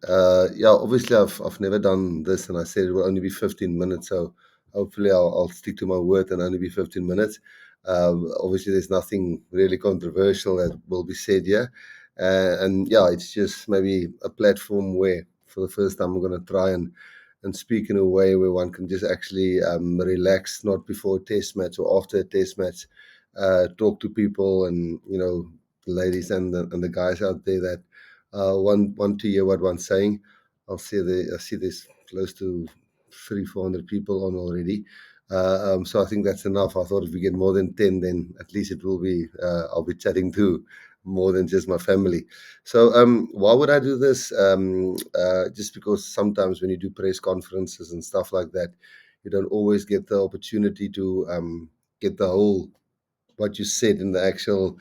Yeah, obviously I've never done this, and I said it will only be 15 minutes. So hopefully I'll stick to my word and only be 15 minutes. Obviously, there's nothing really controversial that will be said here, and yeah, it's just maybe a platform where, for the first time, I'm going to try and speak in a way where one can just actually relax, not before a test match or after a test match, talk to people and the ladies and the guys out there that want to hear what one's saying. I see there's close to 300-400 people on already. So I think that's enough. I thought if we get more than 10, then at least it will be I'll be chatting to more than just my family. So why would I do this? Just because sometimes when you do press conferences and stuff like that, you don't always get the opportunity to get the whole what you said in the actual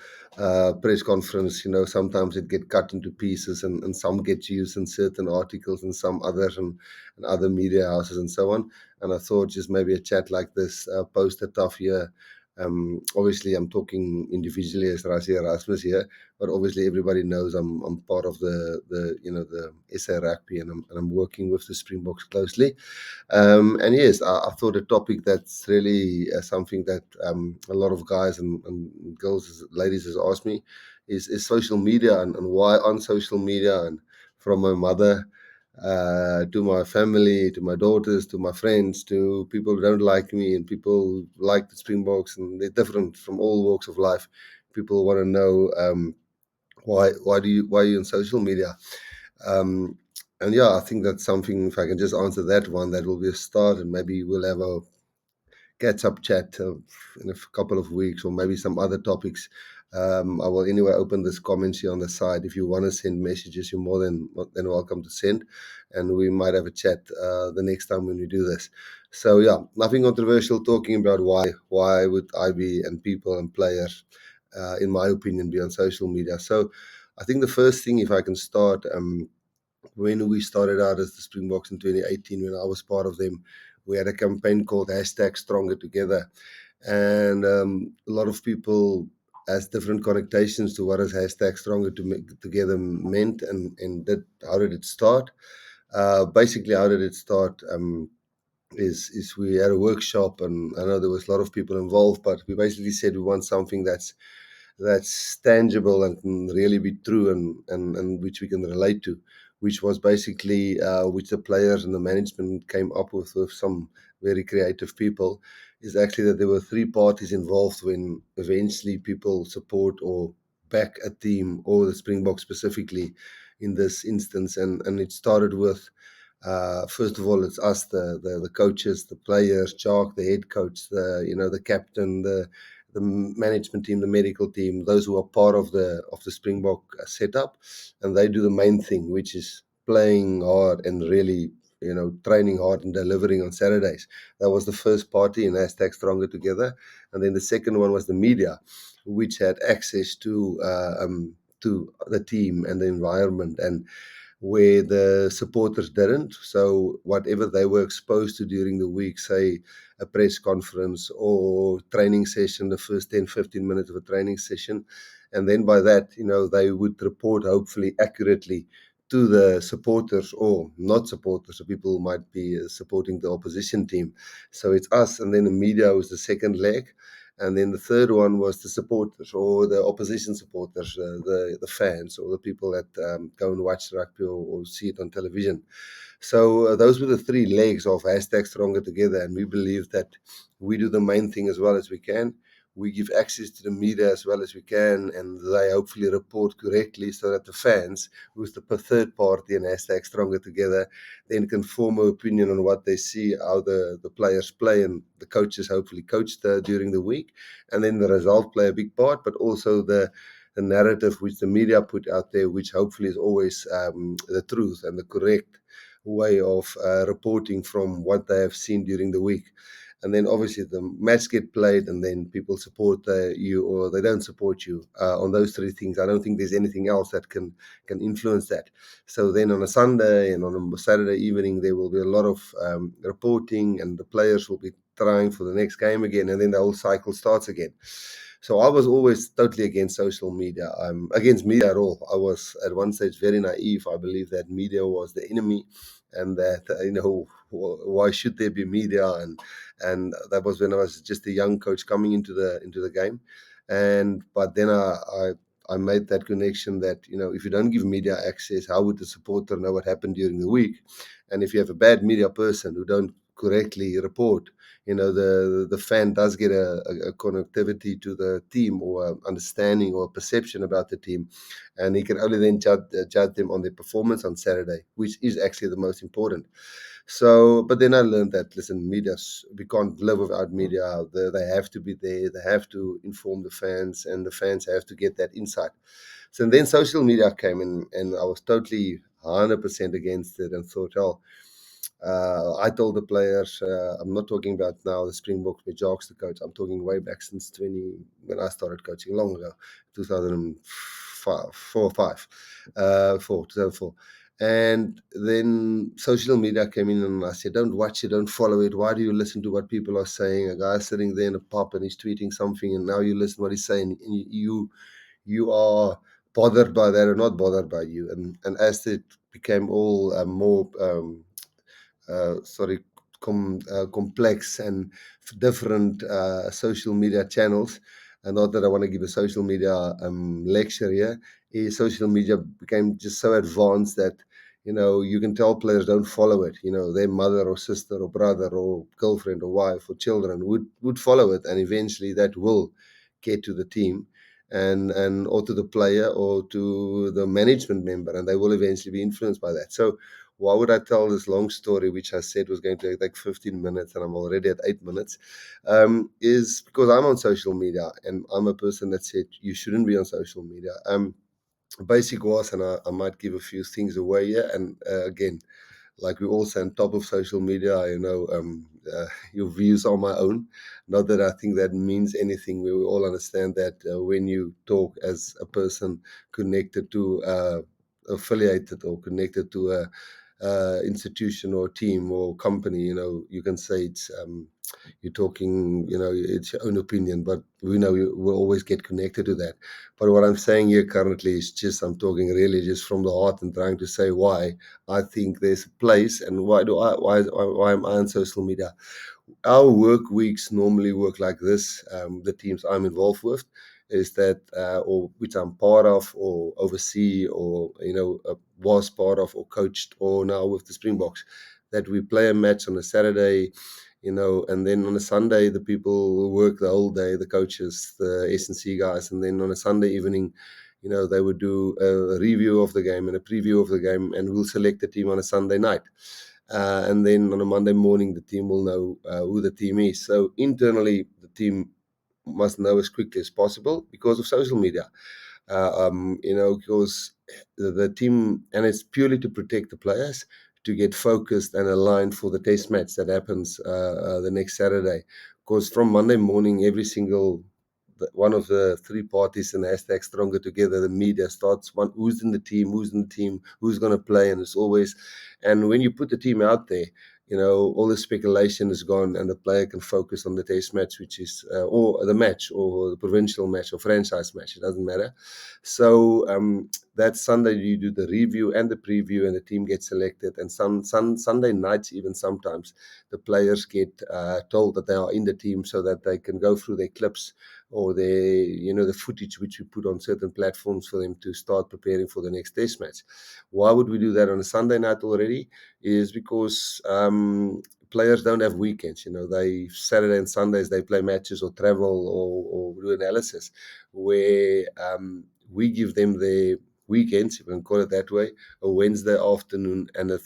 press conference. Sometimes it get cut into pieces, and some get used in certain articles and some others, and other media houses and so on. And I thought just maybe a chat like this, post a tough year. Obviously, I'm talking individually as Rassie Erasmus here, but obviously everybody knows I'm part of the SA Rugby, and I'm working with the Springboks closely. And yes, I thought a topic that's really something that a lot of guys and girls, ladies, has asked me is social media, and why on social media, and from my mother to my family, to my daughters, to my friends, to people who don't like me, and people who like the Springboks, and they're different from all walks of life. People want to know why are you on social media? Um, and yeah, I think that's something. If I can just answer that one, that will be a start, and maybe we'll have a catch-up chat in a couple of weeks, or maybe some other topics. I will anyway open this comments here on the side. If you want to send messages, you're more than welcome to send, and we might have a chat the next time when we do this. So yeah, nothing controversial. Talking about why would I be, and people and players, in my opinion, be on social media. So I think the first thing, if I can start. When we started out as the Springboks in 2018, when I was part of them, we had a campaign called #Stronger Together, and a lot of people has different connotations to what is #Stronger Together meant, and how did it start? Basically, how did it start? Is we had a workshop, and I know there was a lot of people involved, but we basically said we want something that's tangible and can really be true, and which we can relate to, which was basically which the players and the management came up with some very creative people, is actually that there were three parties involved when eventually people support or back a team, or the Springboks specifically in this instance. And it started with first of all, it's us, the coaches, the players, Jock, the head coach, the captain, the management team, the medical team, those who are part of the Springbok setup, and they do the main thing, which is playing hard and really training hard and delivering on Saturdays. That was the first party in #Stronger Together, and then the second one was the media, which had access to the team and the environment, and where the supporters didn't. So whatever they were exposed to during the week, say a press conference or training session, the first 10, 15 minutes of a training session, and then by that, they would report hopefully accurately to the supporters or not supporters, so people who might be supporting the opposition team. So it's us, and then the media was the second leg. And then the third one was the supporters, or the opposition supporters, the fans, or the people that go and watch rugby, or see it on television. So those were the three legs of #Stronger Together, and we believe that we do the main thing as well as we can. We give access to the media as well as we can, and they hopefully report correctly, so that the fans, who's the third party in #Stronger Together, then can form an opinion on what they see, how the players play, and the coaches hopefully coach during the week. And then the result play a big part, but also the narrative which the media put out there, which hopefully is always the truth and the correct way of reporting from what they have seen during the week. And then obviously the match get played, and then people support you or they don't support you on those three things. I don't think there's anything else that can influence that. So then on a Sunday and on a Saturday evening, there will be a lot of reporting, and the players will be trying for the next game again, and then the whole cycle starts again. So I was always totally against social media. I'm against media at all. I was at one stage very naive. I believed that media was the enemy, and that why should there be media? And that was when I was just a young coach coming into the game. And but then I made that connection that, if you don't give media access, how would the supporter know what happened during the week? And if you have a bad media person who don't correctly report, the fan does get a connectivity to the team, or a understanding or perception about the team, and he can only then judge them on their performance on Saturday, which is actually the most important. So, but then I learned that, listen, we can't live without media. They have to be there. They have to inform the fans, and the fans have to get that insight. So then social media came in, and I was totally 100% against it, and thought, oh, I told the players, I'm not talking about now the Springboks with Jacques the coach. I'm talking way back since when I started coaching long ago, 2005, 2004. And then social media came in, and I said, don't watch it, don't follow it. Why do you listen to what people are saying? A guy sitting there in a pub and he's tweeting something, and now you listen to what he's saying, and you are bothered by that or not bothered by you. And as it became all more sorry, complex and different social media channels. And not that I want to give a social media lecture here. Social media became just so advanced that you can tell players don't follow it. Their mother or sister or brother or girlfriend or wife or children would follow it, and eventually that will get to the team. And or to the player or to the management member, and they will eventually be influenced by that. So why would I tell this long story, which I said was going to take 15 minutes, and I'm already at 8 minutes? Is because I'm on social media, and I'm a person that said you shouldn't be on social media. Basic was, and I might give a few things away here, and again, like we all say on top of social media, your views are my own. Not that I think that means anything. We all understand that when you talk as a person connected to, affiliated or connected to a institution or team or company, you can say you're talking, it's your own opinion, but we know you will always get connected to that. But what I'm saying here currently is just, I'm talking really just from the heart and trying to say why I think there's a place, and why am I on social media. Our work weeks normally work like this. The teams I'm involved with is that, or which I'm part of, or oversee, or was part of, or coached, or now with the Springboks, that we play a match on a Saturday, and then on a Sunday the people will work the whole day, the coaches, the S&C guys, and then on a Sunday evening, they would do a review of the game and a preview of the game, and we'll select the team on a Sunday night. And then on a Monday morning, the team will know who the team is. So internally, the team must know as quickly as possible because of social media. Because the team, and it's purely to protect the players, to get focused and aligned for the test match that happens the next Saturday. Because from Monday morning, every single one of the three parties in hashtag Stronger Together, the media starts who's in the team, who's going to play, and it's always. And when you put the team out there, all the speculation is gone, and the player can focus on the test match, which is or the match, or the provincial match, or franchise match. It doesn't matter. So that Sunday you do the review and the preview, and the team gets selected. And Sunday nights, even sometimes, the players get told that they are in the team, so that they can go through their clips or the footage which we put on certain platforms for them to start preparing for the next test match. Why would we do that on a Sunday night already? Is because players don't have weekends. They Saturday and Sundays they play matches or travel or do analysis, where we give them their weekends, if we can call it that way, a Wednesday afternoon and a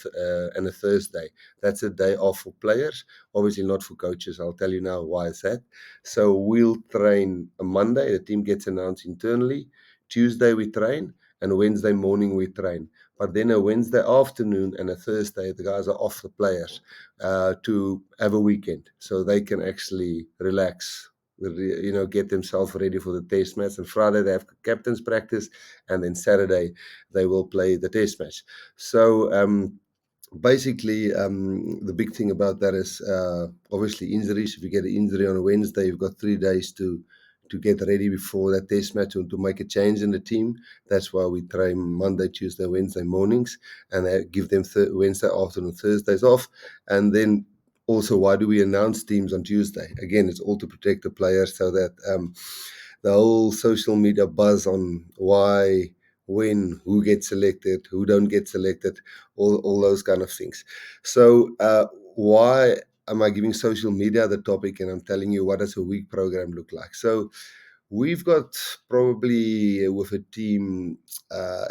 Thursday. That's a day off for players, obviously not for coaches. I'll tell you now why is that. So we'll train a Monday, the team gets announced internally. Tuesday we train, and Wednesday morning we train. But then a Wednesday afternoon and a Thursday, the guys are off, the players, to have a weekend, so they can actually relax, get themselves ready for the test match. And Friday they have captain's practice, and then Saturday they will play the test match. So basically, the big thing about that is obviously injuries. If you get an injury on a Wednesday, you've got 3 days to to get ready before that test match and to make a change in the team. That's why we train Monday, Tuesday, Wednesday mornings, and give them Wednesday afternoon, Thursdays off. And then also, why do we announce teams on Tuesday? Again, it's all to protect the players so that the whole social media buzz on why, when, who gets selected, who don't get selected, all those kind of things. So why am I giving social media the topic and I'm telling you what does a week program look like? So we've got probably with a team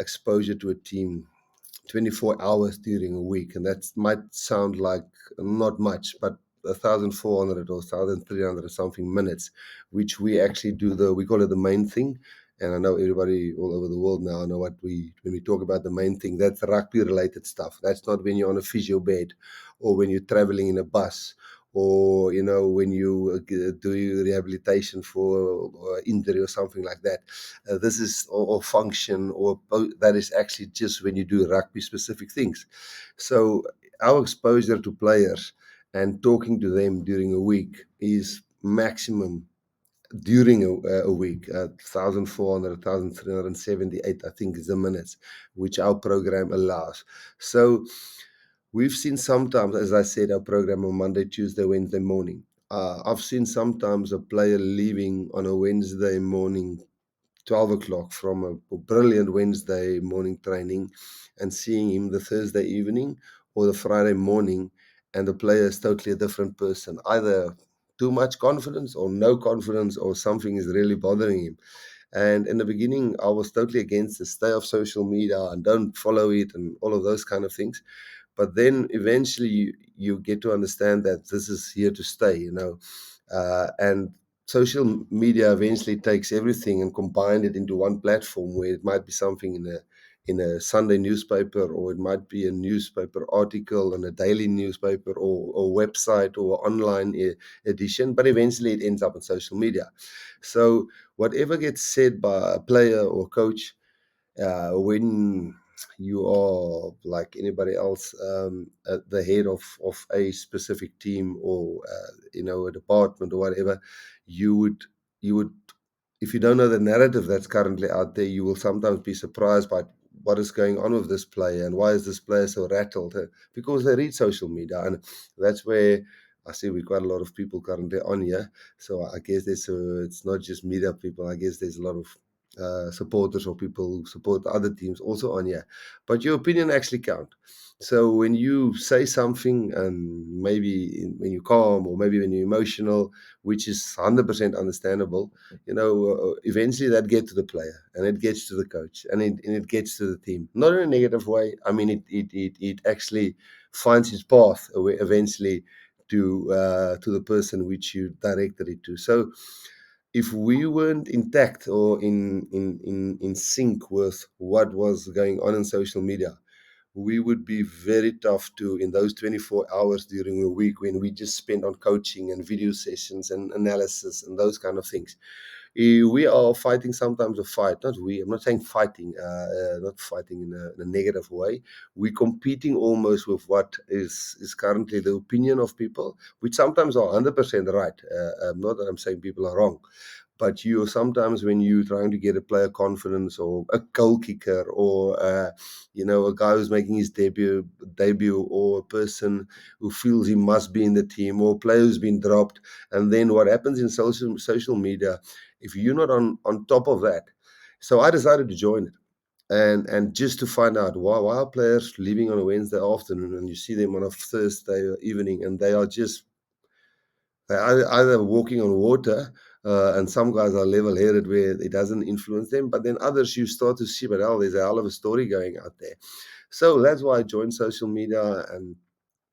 exposure to a team 24 hours during a week, and that might sound like not much, but 1,400 or 1,300 or something minutes, which we actually do we call it the main thing. And I know everybody all over the world now know when we talk about the main thing, that's rugby related stuff. That's not when you're on a physio bed or when you're traveling in a bus or, when you do rehabilitation for injury or something like that. This is or function or that is actually just when you do rugby specific things. So our exposure to players and talking to them during a week is maximum during a week, 1,400, 1,378, I think is the minutes, which our program allows. So we've seen sometimes, as I said, our program on Monday, Tuesday, Wednesday morning. I've seen sometimes a player leaving on a Wednesday morning 12 o'clock from a brilliant Wednesday morning training and seeing him the Thursday evening or the Friday morning, and the player is totally a different person. Either too much confidence or no confidence, or something is really bothering him. And in the beginning, I was totally against the stay off social media and don't follow it and all of those kind of things. But then eventually you get to understand that this is here to stay. And social media eventually takes everything and combine it into one platform where it might be something in a Sunday newspaper, or it might be a newspaper article and a daily newspaper or website or online edition, but eventually it ends up on social media. So whatever gets said by a player or coach, when you are like anybody else at the head of a specific team or a department or whatever, you would if you don't know the narrative that's currently out there, you will sometimes be surprised by what is going on with this player and why is this player so rattled, because they read social media. And that's where I see we quite a lot of people currently on here. So I guess it's not just media people. I guess there's a lot of supporters or people who support other teams also on here. But your opinion actually count. So when you say something, and maybe when you're calm or maybe when you're emotional, which is 100% understandable, eventually that gets to the player and it gets to the coach and it gets to the team. Not in a negative way. I mean, it actually finds its path eventually to the person which you directed it to. So if we weren't intact or in sync with what was going on in social media, we would be very tough to, in those 24 hours during a week when we just spend on coaching and video sessions and analysis and those kind of things. We are fighting sometimes a fight. I'm not saying fighting, not fighting in a negative way. We're competing almost with what is currently the opinion of people, which sometimes are 100% right. Not that I'm saying people are wrong, but you sometimes, when you're trying to get a player confidence or a goal kicker or a guy who's making his debut, or a person who feels he must be in the team, or a player who's been dropped, and then what happens in social media, if you're not on top of that. So I decided to join it, and just to find out why are players leaving on a Wednesday afternoon, and you see them on a Thursday evening, and they are just either walking on water, and some guys are level-headed where it doesn't influence them, but then others you start to see, but there's a hell of a story going out there. So that's why I joined social media. And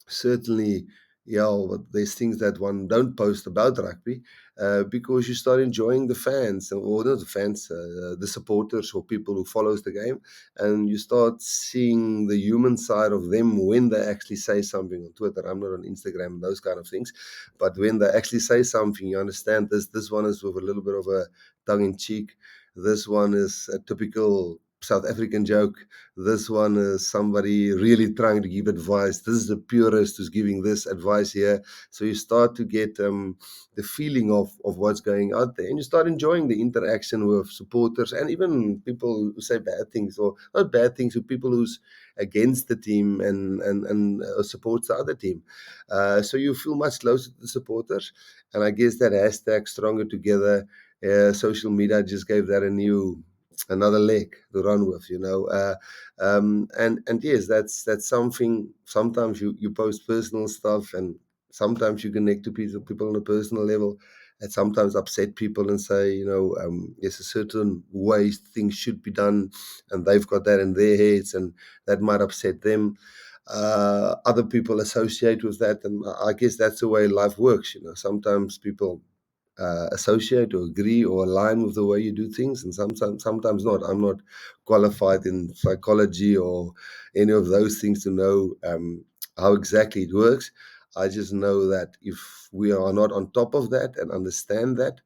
certainly, but there's things that one don't post about rugby, because you start enjoying the fans, or not the fans, the supporters or people who follows the game, and you start seeing the human side of them when they actually say something on Twitter. I'm not on Instagram and those kind of things, but when they actually say something, you understand this one is with a little bit of a tongue in cheek. This one is a typical South African joke. This one is somebody really trying to give advice. This is the purist who's giving this advice here. So you start to get the feeling of what's going out there, and you start enjoying the interaction with supporters and even people who say bad things, or not bad things, with people who's against the team and supports the other team. So you feel much closer to the supporters, and I guess that hashtag Stronger Together, social media just gave that another leg to run with, and yes, that's something. Sometimes you post personal stuff, and sometimes you connect to people on a personal level, and sometimes upset people and say, there's a certain way things should be done, and they've got that in their heads, and that might upset them. Other people associate with that, and I guess that's the way life works. Sometimes people associate or agree or align with the way you do things, and sometimes not. I'm not qualified in psychology or any of those things to know how exactly it works. I just know that if we are not on top of that and understand that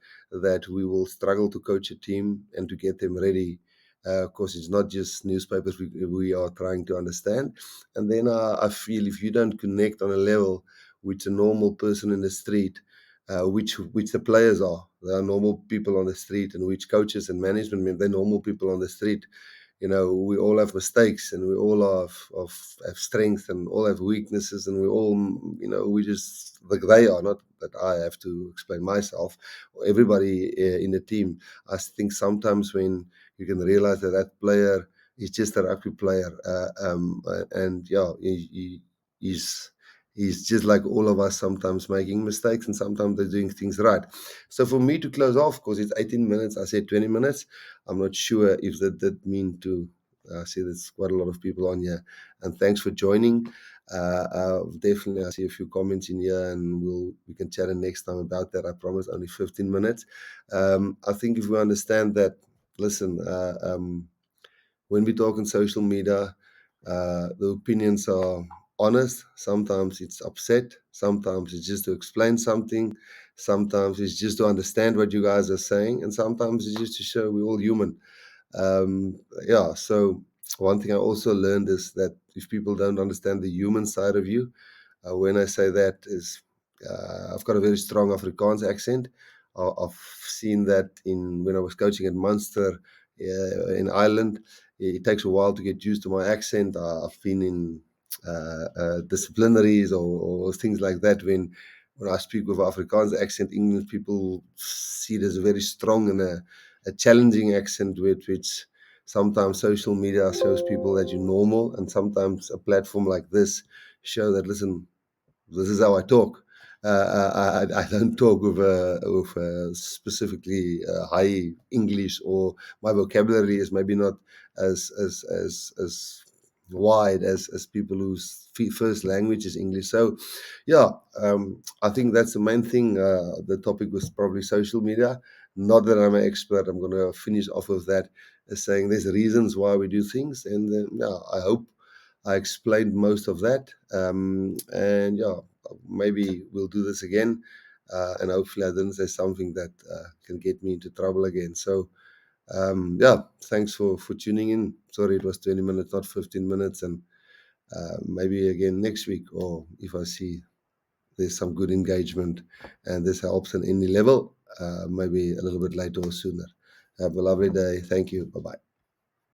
we will struggle to coach a team and to get them ready. Of course, it's not just newspapers we are trying to understand. And then I feel if you don't connect on a level with a normal person in the street, which the players are. They are normal people on the street, and which coaches and management they're normal people on the street. We all have mistakes, and we all have strengths, and all have weaknesses, and we all, we just like they are. Not that I have to explain myself, or everybody in the team. I think sometimes when you can realize that player is just a rugby player, and yeah, he's he's just like all of us, sometimes making mistakes, and sometimes they're doing things right. So for me to close off, because it's 18 minutes, I said 20 minutes. I'm not sure if that did mean to see there's quite a lot of people on here. And thanks for joining. Definitely, I see a few comments in here, and we can chat next time about that. I promise only 15 minutes. I think if we understand that, listen, when we talk on social media, the opinions are honest. Sometimes it's upset. Sometimes it's just to explain something. Sometimes it's just to understand what you guys are saying. And sometimes it's just to show we're all human. Yeah. So one thing I also learned is that if people don't understand the human side of you, when I say that is, I've got a very strong Afrikaans accent. I've seen that in when I was coaching at Munster in Ireland. It takes a while to get used to my accent. I've been in disciplinaries or things like that. When I speak with Afrikaans accent, English people see it as a very strong and a challenging accent, which sometimes social media shows people that you're normal, and sometimes a platform like this show that, listen, this is how I talk. I don't talk with specifically high English, or my vocabulary is maybe not as wide as people whose first language is English. So, yeah, I think that's the main thing. The topic was probably social media. Not that I'm an expert. I'm going to finish off with that, as saying there's reasons why we do things, and then yeah, I hope I explained most of that. And yeah, maybe we'll do this again. And hopefully, I didn't say something that can get me into trouble again. So, yeah, thanks for tuning in. Sorry, it was 20 minutes, not 15 minutes. And maybe again next week, or if I see there's some good engagement and this helps on any level, maybe a little bit later or sooner. Have a lovely day. Thank you. Bye bye.